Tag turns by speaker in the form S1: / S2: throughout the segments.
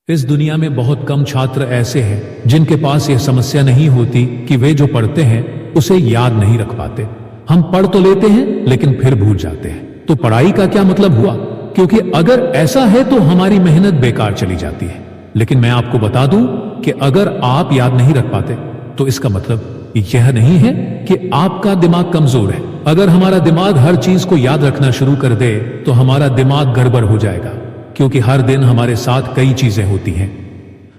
S1: इस दुनिया में बहुत कम छात्र ऐसे हैं जिनके पास यह समस्या नहीं होती कि वे जो पढ़ते हैं उसे याद नहीं रख पाते। हम पढ़ तो लेते हैं लेकिन फिर भूल जाते हैं। तो पढ़ाई का क्या मतलब हुआ? क्योंकि अगर ऐसा है तो हमारी मेहनत बेकार चली जाती है। लेकिन मैं आपको बता दूं कि अगर आप याद नहीं रख पाते तो इसका मतलब यह नहीं है कि आपका दिमाग कमजोर है। अगर हमारा दिमाग हर चीज को याद रखना शुरू कर दे तो हमारा दिमाग गड़बड़ हो जाएगा, क्योंकि हर दिन हमारे साथ कई चीजें होती हैं।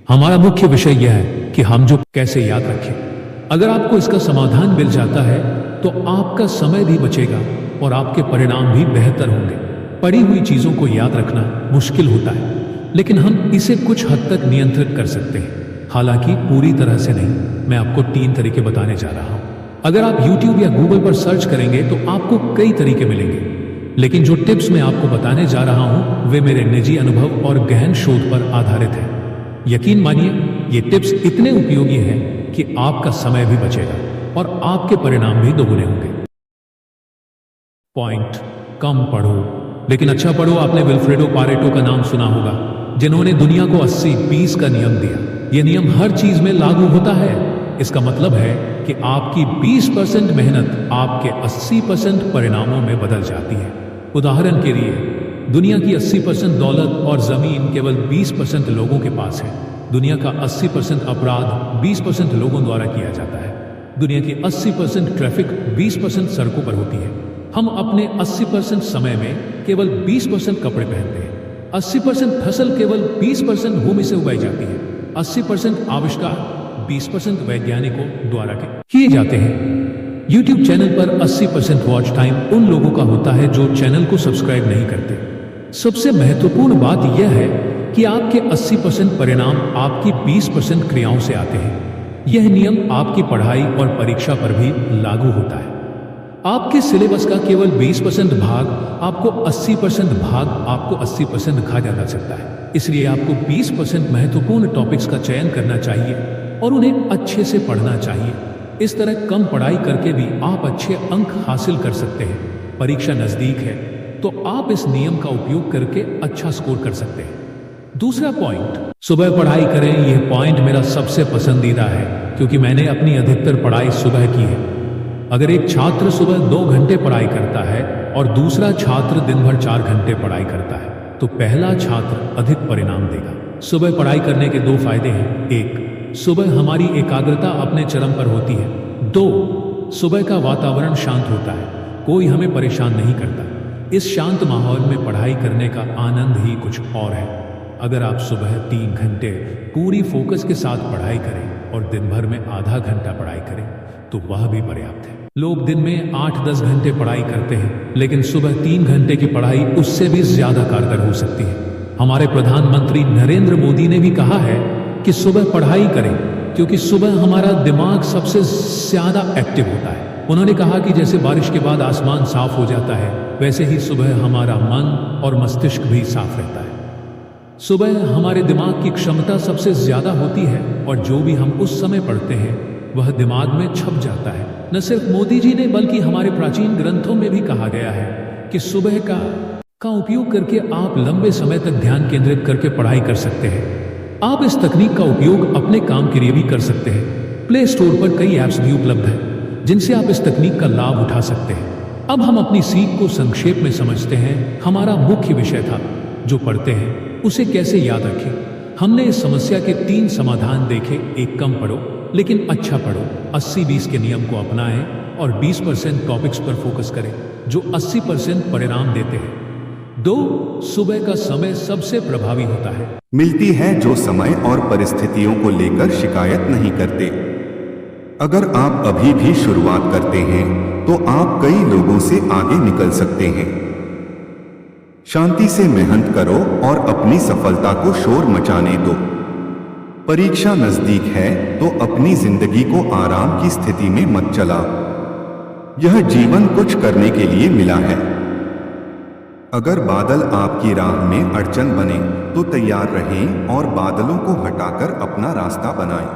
S1: हमारा मुख्य विषय यह है कि हम जो कैसे याद रखें। अगर आपको इसका समाधान मिल जाता है तो आपका समय भी बचेगा और आपके परिणाम भी बेहतर होंगे। पढ़ी हुई चीजों को याद रखना मुश्किल होता है, लेकिन हम इसे कुछ हद तक नियंत्रित कर सकते हैं, हालांकि पूरी तरह से नहीं। मैं आपको 3 तरीके बताने जा रहा हूं। अगर आप YouTube या Google पर सर्च करेंगे तो आपको कई तरीके मिलेंगे, लेकिन जो टिप्स मैं आपको बताने जा रहा हूं वे मेरे निजी अनुभव और गहन शोध पर आधारित हैं। यकीन मानिए, ये टिप्स इतने उपयोगी हैं कि आपका समय भी बचेगा और आपके परिणाम भी दोगुने होंगे। पॉइंट: कम पढ़ो लेकिन अच्छा पढ़ो। आपने विल्फ्रेडो पारेटो का नाम सुना होगा, जिन्होंने दुनिया को 80-20 का नियम दिया। यह नियम हर चीज में लागू होता है। इसका मतलब है कि आपकी 20% मेहनत आपके 80% परिणामों में बदल जाती है। उदाहरण के लिए, दुनिया की 80% दौलत और जमीन केवल 20% लोगों के पास है। दुनिया का 80% अपराध 20% लोगों द्वारा किया जाता है। दुनिया की 80% ट्रैफिक 20% सड़कों पर होती है। हम अपने 80% समय में केवल 20% कपड़े पहनते हैं। 80% फसल केवल 20% भूमि से उगाई जाती है। 80% आविष्कार 20% वैज्ञानिकों द्वारा किए जाते हैं। YouTube चैनल पर 80% वॉच टाइम उन लोगों का होता है जो चैनल को सब्सक्राइब नहीं करते। सबसे महत्वपूर्ण बात यह है कि आपके 80% परिणाम आपकी 20% क्रियाओं से आते हैं। यह नियम आपकी पढ़ाई और परीक्षा पर भी लागू होता है। आपके सिलेबस का केवल 20% भाग आपको 80% खा जाना सकता है। इसलिए आपको 20% महत्वपूर्ण टॉपिक्स का चयन करना चाहिए और उन्हें अच्छे से पढ़ना चाहिए। इस तरह कम पढ़ाई करके भी आप अच्छे अंक हासिल कर सकते हैं। परीक्षा नजदीक है तो आप इस नियम का उपयोग करके अच्छा स्कोर कर सकते हैं। दूसरा पॉइंट: सुबह पढ़ाई करें। यह पॉइंट मेरा सबसे पसंदीदा है, क्योंकि मैंने अपनी अधिकतर पढ़ाई सुबह की है। अगर एक छात्र सुबह 2 घंटे पढ़ाई करता है और दूसरा छात्र दिन भर 4 घंटे पढ़ाई करता है तो पहला छात्र अधिक परिणाम देगा। सुबह पढ़ाई करने के 2 फायदे हैं। 1, सुबह हमारी एकाग्रता अपने चरम पर होती है। 2, सुबह का वातावरण शांत होता है, कोई हमें परेशान नहीं करता। इस शांत माहौल में पढ़ाई करने का आनंद ही कुछ और है। अगर आप सुबह 3 घंटे पूरी फोकस के साथ पढ़ाई करें और दिन भर में आधा घंटा पढ़ाई करें तो वह भी पर्याप्त है। लोग दिन में 8-10 घंटे पढ़ाई करते हैं, लेकिन सुबह 3 घंटे की पढ़ाई उससे भी ज्यादा कारगर हो सकती है। हमारे प्रधानमंत्री नरेंद्र मोदी ने भी कहा है कि सुबह पढ़ाई करें, क्योंकि सुबह हमारा दिमाग सबसे ज्यादा एक्टिव होता है। उन्होंने कहा कि जैसे बारिश के बाद आसमान साफ हो जाता है, वैसे ही सुबह हमारा मन और मस्तिष्क भी साफ रहता है। सुबह हमारे दिमाग की क्षमता सबसे ज्यादा होती है और जो भी हम उस समय पढ़ते हैं वह दिमाग में छप जाता है। न सिर्फ मोदी जी ने बल्कि हमारे प्राचीन ग्रंथों में भी कहा गया है कि सुबह का उपयोग करके आप लंबे समय तक ध्यान केंद्रित करके पढ़ाई कर सकते हैं। आप इस तकनीक का उपयोग अपने काम के लिए भी कर सकते हैं। प्ले स्टोर पर कई ऐप्स भी उपलब्ध हैं जिनसे आप इस तकनीक का लाभ उठा सकते हैं। अब हम अपनी सीख को संक्षेप में समझते हैं। हमारा मुख्य विषय था जो पढ़ते हैं उसे कैसे याद रखें। हमने इस समस्या के 3 समाधान देखे। 1, कम पढ़ो लेकिन अच्छा पढ़ो। 80-20 के नियम को अपनाएं और 20% टॉपिक्स पर फोकस करें जो 80% परिणाम देते हैं। 2, सुबह का समय सबसे प्रभावी होता है।
S2: मिलती है जो समय और परिस्थितियों को लेकर शिकायत नहीं करते। अगर आप अभी भी शुरुआत करते हैं तो आप कई लोगों से आगे निकल सकते हैं। शांति से मेहनत करो और अपनी सफलता को शोर मचाने दो। परीक्षा नजदीक है तो अपनी जिंदगी को आराम की स्थिति में मत चलाओ। यह जीवन कुछ करने के लिए मिला है। अगर बादल आपकी राह में अड़चन बने तो तैयार रहें और बादलों को हटाकर अपना रास्ता बनाएं।